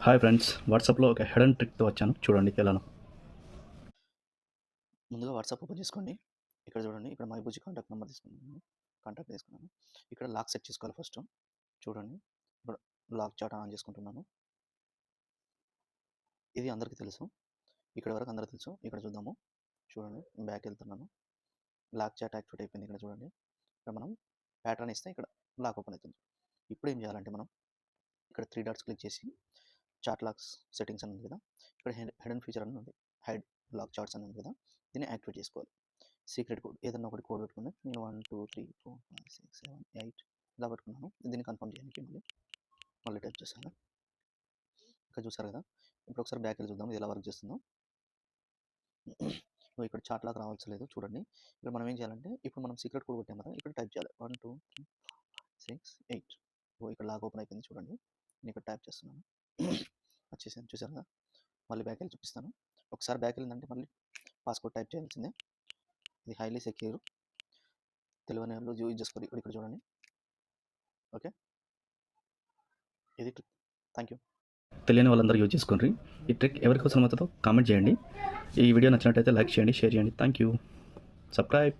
Hi friends, వాట్సాప్లో ఒక hidden ట్రిక్తో వచ్చాను, చూడండి ఎలానో. ముందుగా వాట్సాప్ ఓపెన్ చేసుకోండి. ఇక్కడ చూడండి, ఇక్కడ మైబూజీ కాంటాక్ట్ నెంబర్ తీసుకున్నాను. కాంటాక్ట్ తీసుకున్నాను. ఇక్కడ లాక్ సెట్ చేసుకోవాలి ఫస్ట్. చూడండి, ఇప్పుడు లాక్ చాట్ ఆన్ చేసుకుంటున్నాను. ఇది అందరికీ తెలుసు, ఇక్కడ వరకు అందరికీ తెలుసు. ఇక్కడ చూద్దాము. చూడండి, బ్యాక్ వెళ్తున్నాను. లాక్ చాట్ యాక్టివేట్ అయిపోయింది. ఇక్కడ చూడండి, ఇక్కడ మనం ప్యాటర్న్ ఇస్తే ఇక్కడ లాక్ ఓపెన్ అవుతుంది. ఇప్పుడు ఏం చేయాలంటే మనం ఇక్కడ 3 డాట్స్ క్లిక్ చేసి చాట్ లాక్స్ సెట్టింగ్స్ అని ఉంది కదా, ఇక్కడ హిడెన్ ఫీచర్ అని ఉంది, హైడ్ లాక్ చాట్స్ అని ఉంది కదా, దీన్ని యాక్టివేట్ చేసుకోవాలి. సీక్రెట్ కోడ్ ఏదన్నా ఒకటి కోడ్ పెట్టుకుని నేను 1 2 3 4 5 6 7 8 ఇలా పెట్టుకున్నాను. దీన్ని కన్ఫర్మ్ చేయడానికి మళ్ళీ టైప్ చేశాను. ఇక్కడ చూసారు కదా, ఇప్పుడు ఒకసారి బ్యాక్ వెళ్ళి చూద్దాం ఇది ఎలా వర్క్ చేస్తుందో. ఇక్కడ చాట్ లాగా రావాల్సి లేదు. చూడండి, ఇక్కడ మనం ఏం చేయాలంటే ఇప్పుడు మనం సీక్రెట్ కోడ్ కొట్టాం కదా, ఇక్కడ టైప్ చేయాలి 1 2 3 6 8. ఇక్కడ లాగ్ ఓపెన్ అయిపోయింది. చూడండి, నేను ఇక్కడ టైప్ చేస్తున్నాను. వచ్చేసాను, చూసారు కదా. మళ్ళీ బ్యాక్ వెళ్ళి చూపిస్తాను. ఒకసారి బ్యాక్ వెళ్ళిందంటే మళ్ళీ పాస్వర్డ్ టైప్ చేయాల్సిందే. ఇది హైలీ సెక్యూర్, తెలియని వాళ్ళు యూజ్ చేసుకోరు. ఇక్కడ చూడండి. ఓకే, ఇది ట్రిక్. Thank you. తెలియని వాళ్ళందరూ యూజ్ చేసుకోండి. ఈ ట్రిక్ ఎవరికి అవసరం అవుతుందో కామెంట్ చేయండి. ఈ వీడియో నచ్చినట్టయితే లైక్ చేయండి, షేర్ చేయండి. Thank you. సబ్స్క్రైబ్.